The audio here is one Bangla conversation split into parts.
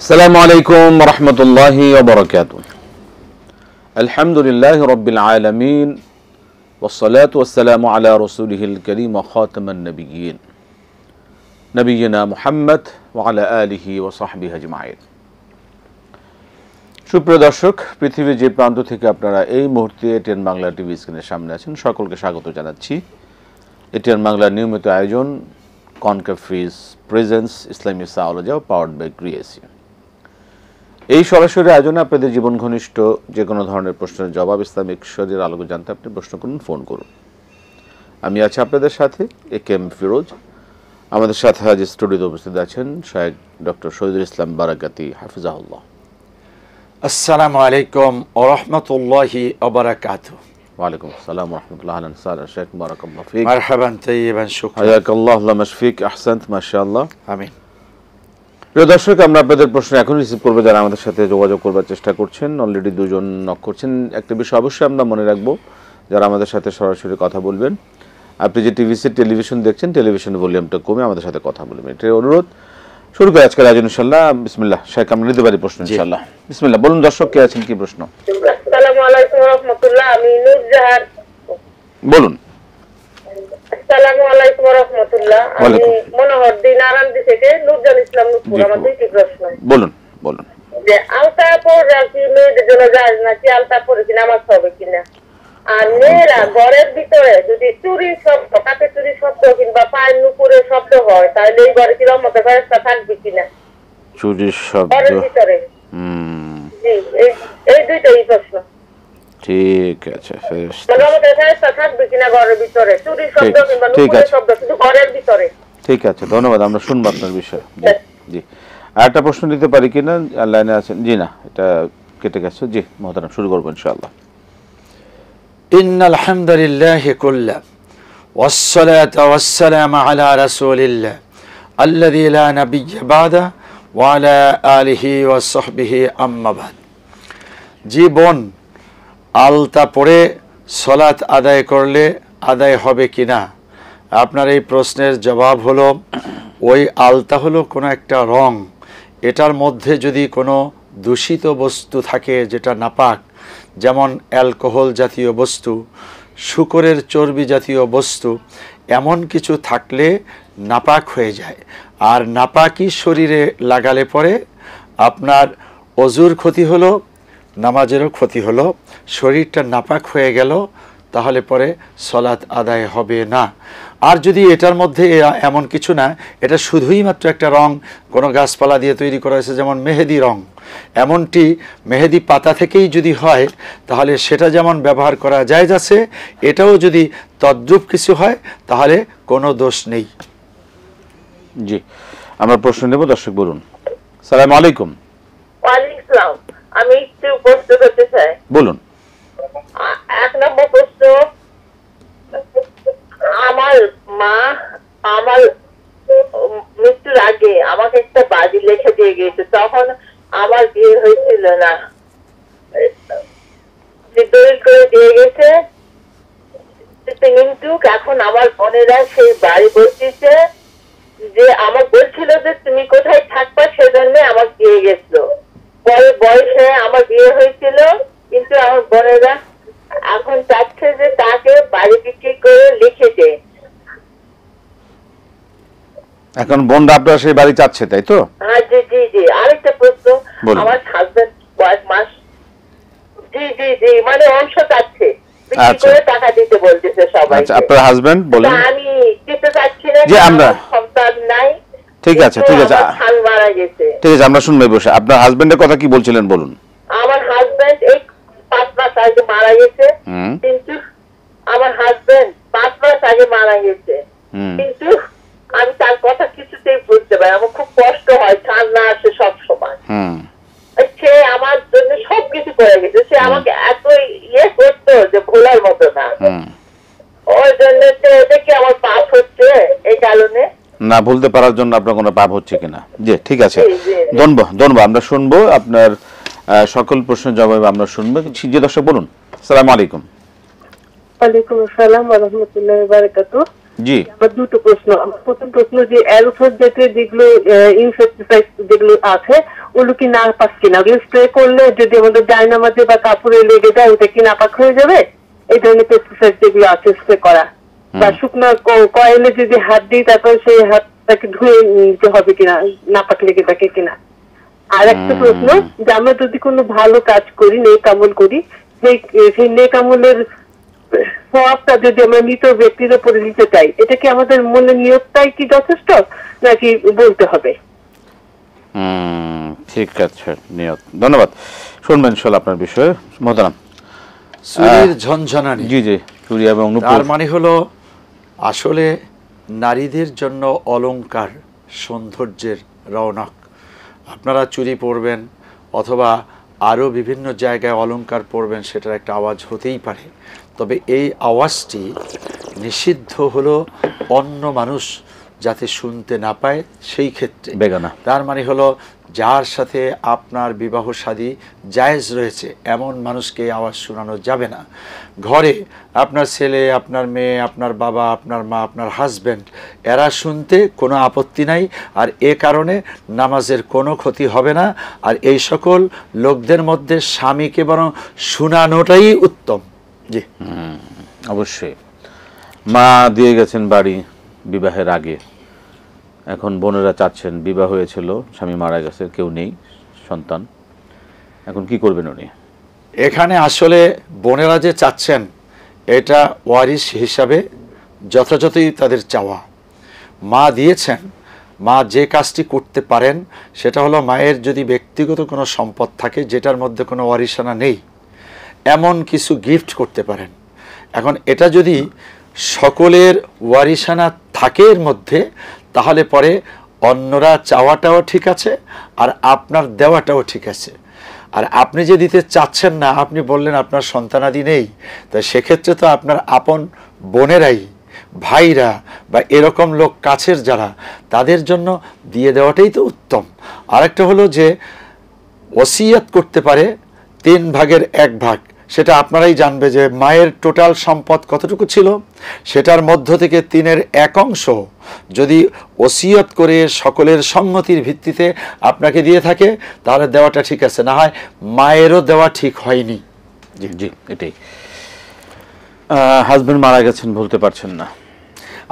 আসসালামু আলাইকুম ওয়া রাহমাতুল্লাহি ওয়া বারাকাতুহু। আলহামদুলিল্লাহি রাব্বিল আলামিন ওয়াস সালাতু ওয়াস সালামু আলা রাসূলিহিল কারীম ওয়া খাতামান নাবিয়্যিন নবিয়িনা মুহাম্মদ ওয়া আলা আলিহি ওয়া সাহবিহি আজমাইন। সুপ্রিয় দর্শক, পৃথিবীর যে প্রান্ত থেকে আপনারা এই মুহূর্তে এটিএন বাংলা টিভি স্ক্রিনের সামনে আছেন, সকলকে স্বাগত জানাচ্ছি। এটিএন বাংলার নিয়মিত আয়োজন concave fridge presence Islami সাওলজা powered by ক্রিয়েসি। এই সরাসরি আয়োজনে আপনাদের জীবন ঘনিষ্ঠ যে কোনো ধরনের প্রশ্নের জবাব ইসলামিক শরীয়তের আলোকে জানতে আপনি প্রশ্ন করুন, ফোন করুন। আমি আছি আপনাদের সাথে একেএম ফিরোজ। আমাদের সাথে আজ স্টুডিওতে উপস্থিত আছেন শায়েখ ডক্টর শহীদুল ইসলাম বারাকাতি হাফিজাহুল্লাহ। আসসালামু আলাইকুম ওয়া রাহমাতুল্লাহি ওয়া বারাকাতুহু। ওয়া আলাইকুম আসসালাম ওয়া রাহমাতুল্লাহি আহলান সাহলান শায়েখ বারাকাল্লাহু ফিক। মারহাবান তাইয়িবান শুকরান। হায়াকাল্লাহ আল্লাহ মাশফিক আহসানত মাশাআল্লাহ। আমিন। প্রিয় দর্শক, আমরা আপনাদের প্রশ্ন এখন রিসিভ করবো। যারা আমাদের সাথে যোগাযোগ করবার চেষ্টা করছেন, অলরেডি দুজন নক করছেন। একটা বিষয় অবশ্যই আমরা মনে রাখবো, যারা আমাদের সাথে সরাসরি কথা বলবেন, আপনি যে টেলিভিশন দেখছেন, টেলিভিশনের ভলিউমটা কমে আমাদের সাথে কথা বলবেন, এটাই অনুরোধ। শুরু করে আজকের আয়োজন ইনশাআল্লাহ। বিসমিল্লাহ। শায়েখ, আমরা নিতে পারি প্রশ্ন ইনশাআল্লাহ। বিসমিল্লাহ, বলুন দর্শক কে আছেন, কি প্রশ্ন? আসসালামু আলাইকুম ওয়া রাহমাতুল্লাহ। আমি নূরজাহান। বলুন। আসসালামু আলাইকুম ওয়া রাহমাতুল্লাহ। আমি মনোহরদি নারায়ণদি থেকে নূরজাহান ইসলাম নূরপুর। আমার দুইটি প্রশ্ন। বলুন বলুন। যে আলতা পরে কি মেয়েদের জন্য জায়েজ নাকি আলতা পরে কি নামাজ হবে কিনা? আর মেয়েরা ঘরের ভিতরে যদি চুরির শব্দ, কাতে চুরির শব্দ কিংবা পায়ের নুপুরের শব্দ হয়, তাহলে এই ঘরে কি রহমতের ফেরেশতা থাকবে কিনা? চুরির শব্দ ঘরের ভিতরে। জি, এই দুইটাই প্রশ্ন। ঠিক আছে। রহমতের ফেরেশতা থাকবে কিনা ঘরের ভিতরে? চুরির শব্দ কিংবা নুপুরের শব্দ শুধু ঘরের ভিতরে। ঠিক আছে, ধন্যবাদ। আমরা শুনবো আপনার বিষয়। জি, আর একটা প্রশ্ন দিতে পারি কিনা? লাইনে আছেন? জি না, এটা কেটে গেছে। জি মহতারাম, শুরু করবো ইনশাআল্লাহ। ইন্নাল হামদুলিল্লাহি কুল্লাহু ওয়াস সালাতু ওয়াস সালামু আলা রাসূলিল্লাহ আল্লাযী লা নাবিয়্যা বা'দা ওয়া আলা আলিহি ওয়া সাহবিহি আম্মা বা'দ। জীবন আলতা পরে সালাত আদায় করলে আদায় হবে কিনা, আপনার এই প্রশ্নের জবাব হলো, ওই আলতা হলো কোনো একটা রং। এটার মধ্যে যদি কোনো দূষিত বস্তু থাকে যেটা নাপাক, যেমন অ্যালকোহল জাতীয় বস্তু, শূকরের চর্বি জাতীয় বস্তু, এমন কিছু থাকলে নাপাক হয়ে যায়। আর নাপাকি শরীরে লাগালে পরে আপনার অজুর ক্ষতি হলো, নামাজেরও ক্ষতি হলো, শরীরটা নাপাক হয়ে গেল, তাহলে পরে সালাত আদায় হবে না। আর যদি এটার মধ্যে এমন কিছু না, এটা শুধুই মাত্র একটা রং, কোনো গাছপালা দিয়ে তৈরি করা হয়েছে, যেমন মেহেদি রং, এমনটি মেহেদি পাতা থেকেই যদি হয়, তাহলে সেটা যেমন ব্যবহার করা জায়েজ আছে, এটাও যদি তদ্রূপ কিছু হয় তাহলে কোনো দোষ নেই। জি, আমরা প্রশ্ন নেব। দর্শক বলুন। আসসালামু আলাইকুম। ওয়ালাইকুম আসসালাম। আমি একটু প্রশ্ন করতে চাই। বলুন। এক নম্বর প্রশ্ন, আমার মা আমার মৃত্যুর আগে আমাকে একটা বাড়ি লিখে দিয়ে গিয়েছে, তখন আমার বিয়ে হয়েছিল না, দলিল করে দিয়ে গেছে, কিন্তু এখন আমার বোনেরা সেই বাড়ি বলতেছে যে আমার বলছিল যে তুমি কোথায় থাকবা, সেজন্য আমার বিয়ে গেছিল। পরে বয়সে আমার বিয়ে হয়েছিল, কিন্তু আমার বোনেরা এখন চাচ্ছে যে তাকে বাড়ি বিক্রি করে লিখে দে। এখন বোনরা আপনার সেই বাড়ি চাচ্ছে, তাই তো? হ্যাঁ, জি জি জি। আরেকটা প্রশ্ন, আমার হাজবেন্ড কয়েক মাস মানে অংশ চাচ্ছে, বিক্রি করে টাকা দিতে বলতেছে সবাই। আচ্ছা, আপনার হাজবেন্ড বলেন। আমি দিতে চাচ্ছি না, যে আমরা সন্তান নাই। ঠিক আছে ঠিক আছে মারা গেছে। ঠিক আছে, আমরা শুনবো বসে। আপনার হাজবেন্ডের কথা কি বলছিলেন বলুন। আমার হাজবেন্ড এই 5 মাস আগে মারা গেছে, কিন্তু আমার হাজবেন্ড 5 মাস আগে মারা গেছে, কিন্তু আমি তার কথা কিছুতেই বুঝতে পারি। আমার খুব কষ্ট হয়, কান্না আসে সব সময়। সে আমার জন্য সবকিছু করে গেছে, সে আমাকে এত ইয়ে করতো যে ভোলার মতো না। ওই জন্য এটা কি আমার পাপ হচ্ছে এই কারণে? না, ভুলতে পারার জন্য আপনার কোনো পাপ হচ্ছে কিনা? জি ঠিক আছে, ধন্যবাদ। আমরা শুনবো আপনার সকল প্রশ্নের জবাব আমরা শুনবো। জি দর্শক বলুন। আসসালামু আলাইকুম। ওয়ালাইকুম আসসালাম ওয়া রাহমাতুল্লাহি ওয়া বারাকাতুহু। জি, আমার দুটো প্রশ্ন। প্রথম প্রশ্ন, যে অ্যারোসল জাতীয় যেগুলো ইনসেক্টিসাইড যেগুলো আছে, ওগুলো কি নাপাক কিনা? ওগুলো স্প্রে করলে যদি আমাদের জায়নামাজে বা কাপড়ে লেগে যায় ওটা কি নাপাক হয়ে যাবে? এই ধরনের পেস্টিসাইড যেগুলো আছে স্প্রে করা, বা শুকনো কয়েলে যদি হাত দিই তারপর সেই হাতটাকে ধুয়ে নিতে হবে কিনা, নাপাক লেগে থাকে কিনা। আর একটা প্রশ্ন, যে আমরা যদি কোনো ভালো কাজ করি, নেক আমল করি, সেই নেক আমলের সওয়াবটা যদি আমরা মৃত ব্যক্তির উপরে দিতে চাই, এটা কি আমাদের মনে নিয়তটাই কি যথেষ্ট নাকি বলতে হবে? ঠিক আছে, নিয়ত। ধন্যবাদ। শুনবেন ইনশাআল্লাহ আপনার বিষয়ে। মোহতারাম, চুরির ঝনঝনানি, জি জি, চুরি এবং তার মানে হলো আসলে নারীদের জন্য অলংকার সৌন্দর্যের রৌনক। আপনারা চুরি পরবেন অথবা আরও বিভিন্ন জায়গায় অলংকার পরবেন, সেটার একটা আওয়াজ হতেই পারে, তবে এই আওয়াজটি নিষিদ্ধ হলো অন্য মানুষ যাতে শুনতে না পায় সেই ক্ষেত্রে বেগানা। তার মানে হলো যার সাথে আপনার বিবাহ শাদী জায়েজ রয়েছে এমন মানুষকে আওয়াজ শোনানো যাবে না। ঘরে আপনার ছেলে, আপনার মেয়ে, আপনার বাবা, আপনার মা, আপনার হাজব্যান্ড, এরা শুনতে কোনো আপত্তি নাই, আর এ কারণে নামাজের কোনো ক্ষতি হবে না। আর এই সকল লোকদের মধ্যে স্বামীকে বরং শোনানোটাই উত্তম। জি, অবশ্যই। মা দিয়ে গেছেন বাড়ি বিবাহের আগে, এখন বোনেরা চাচ্ছেন, বিবাহ হয়েছিল, স্বামী মারা গেছে, কেউ নেই, সন্তান, এখন কি করবেন উনি? এখানে আসলে বোনেরা যে চাচ্ছেন এটা ওয়ারিশ হিসাবে যথাযথই তাদের চাওয়া। মা দিয়েছেন, মা যে কাজটি করতে পারেন সেটা হলো মায়ের যদি ব্যক্তিগত কোনো সম্পদ থাকে যেটার মধ্যে কোনো ওয়ারিশানা নেই, এমন কিছু গিফট করতে পারেন। এখন এটা যদি সকলের ওয়ারিশানা থাকে এর মধ্যে, তাহলে পরে অন্যরা চাওয়াটাও ঠিক আছে আর আপনার দেওয়াটাও ঠিক আছে। আর আপনি যে দিতে চাচ্ছেন না, আপনি বললেন আপনার সন্তানাদি নেই, তাই সেক্ষেত্রে তো আপনার আপন বোনেরাই, ভাইরা বা এরকম লোক কাছের যারা, তাদের জন্য দিয়ে দেওয়াটাই তো উত্তম। আরেকটা হলো যে ওসিয়াত করতে পারে 3 ভাগের 1 ভাগ, সেটা আপনারাই জানবে যে মায়ের টোটাল সম্পদ কতটুকু ছিল, সেটার মধ্য থেকে 3-এর 1 অংশ যদি ওসিয়ত করে সকলের সম্মতির ভিত্তিতে আপনাকে দিয়ে থাকে তাহলে দেওয়াটা ঠিক আছে, না হয় মায়েরও দেওয়া ঠিক হয়নি। জি জি, এটাই। হাজবেন্ড মারা গেছেন, বলতে পারছেন না।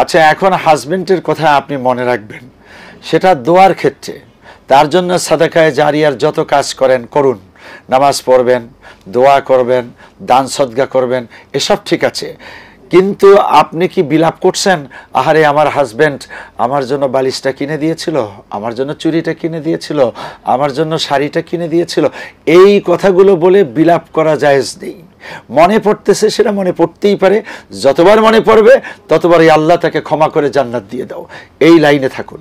আচ্ছা, এখন হাজবেন্ডের কথা আপনি মনে রাখবেন, সেটা দোয়ার ক্ষেত্রে তার জন্য সাদাকায়ে জারিয়ার যত কাজ করেন করুন, নামাজ পড়বেন, দোয়া করবেন, দান সদকা করবেন, এসব ঠিক আছে, কিন্তু আপনি কি বিলাপ করছেন, আহারে আমার হাজব্যান্ড আমার জন্য বালিশটা কিনে দিয়েছিল, আমার জন্য চুড়িটা কিনে দিয়েছিল, আমার জন্য শাড়িটা কিনে দিয়েছিল, এই কথাগুলো বলে বিলাপ করা জায়েজ নেই। মনে পড়তেছে সেটা মনে পড়তেই পারে, যতবার মনে পড়বে ততবারই আল্লাহ তাকে ক্ষমা করে জান্নাত দিয়ে দাও, এই লাইনে থাকুন।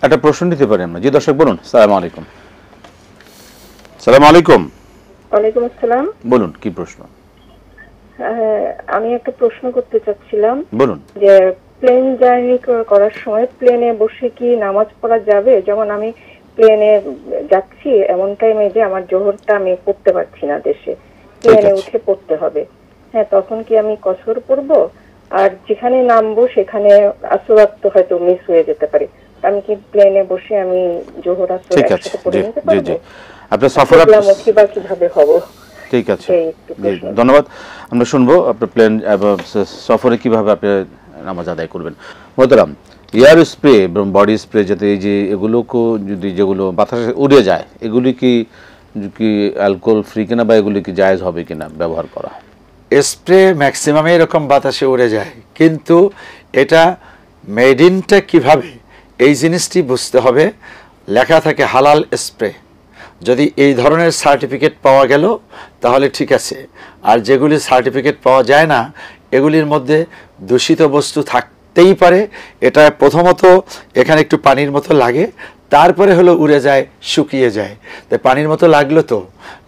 একটা প্রশ্ন নিতে পারি আমরা? জি দর্শক, বলুন। সালাম আলাইকুম। সালাম আলাইকুম। ওয়ালাইকুম আসসালাম। বলুন, কি প্রশ্ন? আমি একটা প্রশ্ন করতে চাচ্ছিলাম, বলুন। যে প্লেন জার্নি করার সময় প্লেনে বসে কি নামাজ পড়া যাবে? যেমন আমি প্লেনে যাচ্ছি, এমন টাইমে যে আমার জোহরটা আমি পড়তে পারছি না দেশে, প্লেনে উঠে পড়তে হবে, হ্যাঁ, তখন কি আমি কসর পড়বো? আর যেখানে নামবো সেখানে আসর তো হয়তো মিস হয়ে যেতে পারে, আমি কি প্লেনে বসে আমি জোহর আসর একসাথে পড়ে নিতে পারবো? আপনার সফর কিভাবে হবো? ঠিক আছে, ধন্যবাদ। আমরা শুনবো আপনার প্লেন সফরে কিভাবে আপনি নামাজ আদায় করবেন। মোহতারাম, এয়ার স্প্রে এবং বডি স্প্রে, যাতে এই যে এগুলোকে যদি যেগুলো বাতাসে উড়ে যায়, এগুলি কি অ্যালকোহল ফ্রি কিনা বা এগুলি কি জায়েজ হবে কিনা ব্যবহার করা? স্প্রে ম্যাক্সিমামে এরকম বাতাসে উড়ে যায়, কিন্তু এটা মেড ইনটা কীভাবে এই জিনিসটি বুঝতে হবে। লেখা থাকে হালাল স্প্রে, যদি এই ধরনের সার্টিফিকেট পাওয়া গেল তাহলে ঠিক আছে, আর যেগুলি সার্টিফিকেট পাওয়া যায় না এগুলির মধ্যে দূষিত বস্তু থাকতেই পারে। এটা প্রথমত এখানে একটু পানির মতো লাগে, তারপরে হলো উড়ে যায়, শুকিয়ে যায়। তাই পানির মতো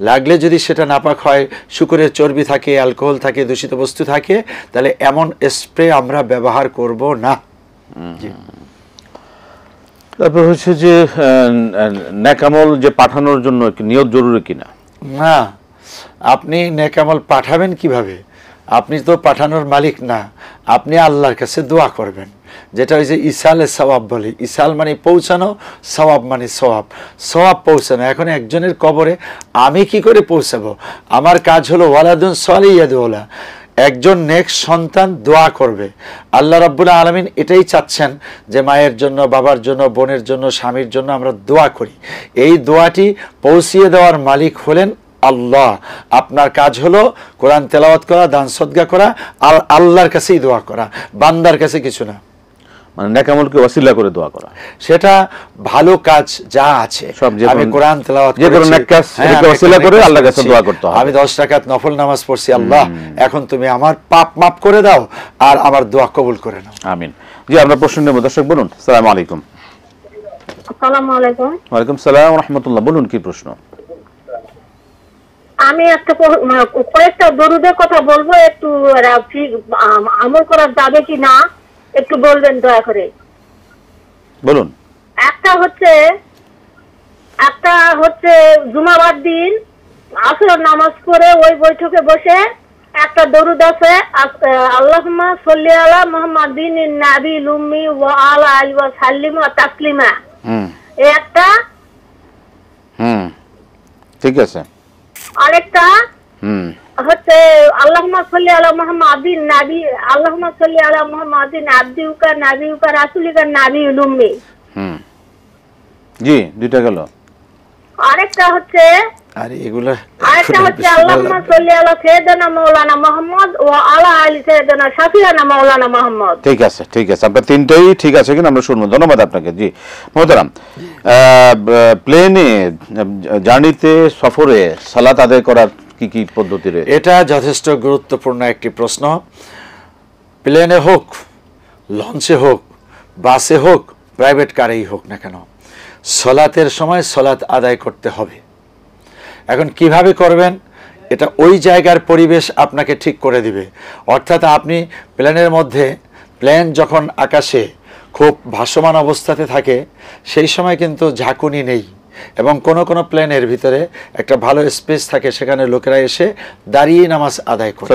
লাগলে যদি সেটা নাপাক হয়, শুকরের চর্বি থাকে, অ্যালকোহল থাকে, দূষিত বস্তু থাকে, তাহলে এমন স্প্রে আমরা ব্যবহার করব না। তারপর হচ্ছে যে নেকামল যে পাঠানোর জন্য নিয়ত জরুরি কিনা? না, আপনি নেকামল পাঠাবেন কিভাবে? আপনি তো পাঠানোর মালিক না, আপনি আল্লাহর কাছে দোয়া করবেন। যেটা হচ্ছে ইসালে সওয়াব বলে। ইসাল মানে পৌঁছানো, সওয়াব মানে সওয়াব, সওয়াব পৌঁছানো। এখন একজনের কবরে আমি কি করে পৌঁছাবো? আমার কাজ হলো ওয়ালাদুন সালিহ ইয়াদউলা, একজন নেক্সট সন্তান দোয়া করবে। আল্লাহ রাব্বুল আলামিন এটাই চাচ্ছেন যে মায়ের জন্য, বাবার জন্য, বোনের জন্য, স্বামীর জন্য আমরা দোয়া করি। এই দোয়াটি পৌঁছিয়ে দেওয়ার মালিক হলেন আল্লাহ। আপনার কাজ হলো কোরআন তেলাওয়াত করা, দান সদকা করা, আর আল্লাহর কাছেই দোয়া করা, বান্দার কাছে কিছু না। মানে নেকামলকে ওসিলা করে দোয়া করা, সেটা ভালো কাজ যা আছে সব আমি কোরআন তেলাওয়াত যে কোনো নেক কাজ এটাকে ওসিলা করে আল্লাহর কাছে দোয়া করতে হবে। আমি 10 রাকাত নফল নামাজ পড়ছি, আল্লাহ এখন তুমি আমার পাপ মাফ করে দাও আর আমার দোয়া কবুল করে নাও। আমিন। জি, আমরা প্রশ্ন নেব। দর্শক বলুন। আসসালামু আলাইকুম। আসসালামু আলাইকুম। ওয়ালাইকুম সালাম ওয়া রাহমাতুল্লাহ। বলুন কি প্রশ্ন? আমি একটা কয়েকটা দরুদের কথা বলবো, একটু আমল করা যাবে কি না একটু বলবেন দয়া করে। বলুন। একটা হচ্ছে জুমাবার দিন আসর নামাজ পড়ে ওই বৈঠকে বসে একটা দরুদ আছে, আল্লাহুম্মা সাল্লি আলা মুহাম্মাদিন নাবিল উম্মি ওয়া আলা আলিহি ওয়া সাল্লিম ওয়া তাসলিমা। এই একটা। ঠিক আছে। আরেকটা হচ্ছে আল্লাহুম্মা সাল্লি আলা মুহাম্মাদিন নাবি, আল্লাহুম্মা সাল্লি আলা মুহাম্মাদিন আবদিউকা নাবিউকা রাসূলিকা নাবিউল উম্মি। জি, দুইটা গেল। আরেকটা হচ্ছে আল্লাহুম্মা সাল্লি আলা সাইয়্যিদিনা মাওলানা মুহাম্মদ ওয়া আলা আলি সাইয়্যিদিনা শাফিয়ানা মাওলানা মুহাম্মদ। ঠিক আছে, ঠিক আছে। আপনার তিনটাই ঠিক আছে কিনা আমরা শুনবো। ধন্যবাদ আপনাকে। জি মোহতারাম, প্লেনে জার্নিতে, সফরে সালাত আদায় করার কি কি পদ্ধতি রয়েছে? এটা যথেষ্ট গুরুত্বপূর্ণ একটি প্রশ্ন। প্লেনে হোক, লঞ্চে হোক, বাসে হোক, প্রাইভেট কারেই হোক না কেন, সালাতের সময় সালাত আদায় করতে হবে। এখন কিভাবে করবেন এটা ওই জায়গার পরিবেশ আপনাকে ঠিক করে দিবে। অর্থাৎ আপনি প্লেনের মধ্যে, প্লেন যখন আকাশে খুব ভাসমান অবস্থাতে থাকে সেই সময় কিন্তু ঝাঁকুনি নেই, এবং কোনো কোনো প্লেনের ভিতরে একটা ভালো স্পেস থাকে, সেখানে লোকেরা এসে দাঁড়িয়ে নামাজ আদায় করে।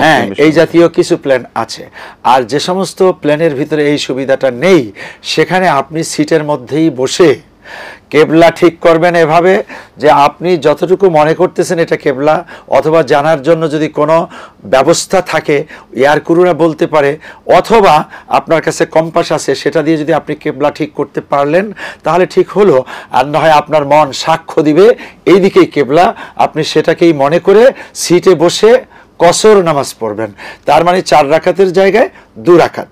হ্যাঁ, এই জাতীয় কিছু প্লেন আছে। আর যে সমস্ত প্লেনের ভিতরে এই সুবিধাটা নেই সেখানে আপনি সিটের মধ্যেই বসে কেবলা ঠিক করবেন এভাবে যে আপনি যতটুকু মনে করতেছেন এটা কেবলা, অথবা জানার জন্য যদি কোনো ব্যবস্থা থাকে এয়ার ক্রুরা বলতে পারে, অথবা আপনার কাছে কম্পাস আছে সেটা দিয়ে যদি আপনি কেবলা ঠিক করতে পারলেন তাহলে ঠিক হলো। আর না হয় আপনার মন সাক্ষ্য দিবে এই দিকেই কেবলা, আপনি সেটাকেই মনে করে সিটে বসে কসর নামাজ পড়বেন। তার মানে 4 রাকাতের জায়গায় 2 রাকাত।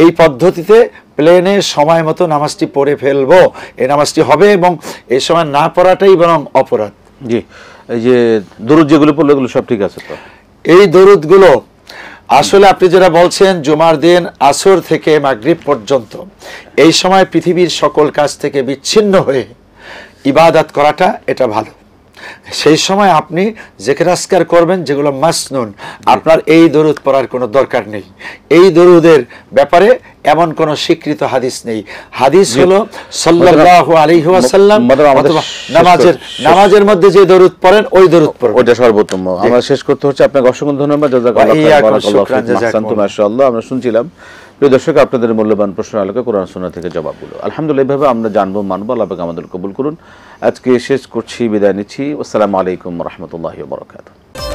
এই পদ্ধতিতে প্লেনে সময় মতো নামাজটি পড়ে ফেলবো, এই নামাজটি হবে, এবং এই সময় না পড়াটাই বরং অপরাধ। জি, এই যে দরুদ যেগুলো পড়লো এগুলো সব ঠিক আছে তো? এই দরুদগুলো আসলে আপনি যেটা বলছেন জুমার দিন আসর থেকে মাগরিব পর্যন্ত এই সময় পৃথিবীর সকল কাজ থেকে বিচ্ছিন্ন হয়ে ইবাদত করাটা এটা ভালো। সেই সময় আপনি জিকির আজকার করবেন যেগুলো মাসনুন, আপনার এই দরুদ পড়ার কোনো দরকার নেই। এই দরুদের ব্যাপারে এমন কোনো স্বীকৃত হাদিস নেই। হাদিস হলো সাল্লাল্লাহু আলাইহি ওয়াসাল্লাম, নামাজের মধ্যে যে দরুদ পড়েন ওই দরুদ পড়বেন, ওটা সর্বোত্তম। আমরা শেষ করতে হচ্ছে। আপনাকে অসংখ্য ধন্যবাদ। মাশাআল্লাহ। আমরা শুনছিলাম প্রিয় দর্শক আপনাদের মূল্যবান প্রশ্নের আলোকে কোরআন সুন্নাহ থেকে জবাবগুলো। আলহামদুলিল্লাহ, এইভাবে আমরা জানবো, মানবো। আল্লাহ পাক আমাদের কবুল করুন। আজকে শেষ করছি, বিদায় নিচ্ছি। আসসালামু আলাইকুম ওয়া রাহমাতুল্লাহি ওয়া বারাকাতুহু।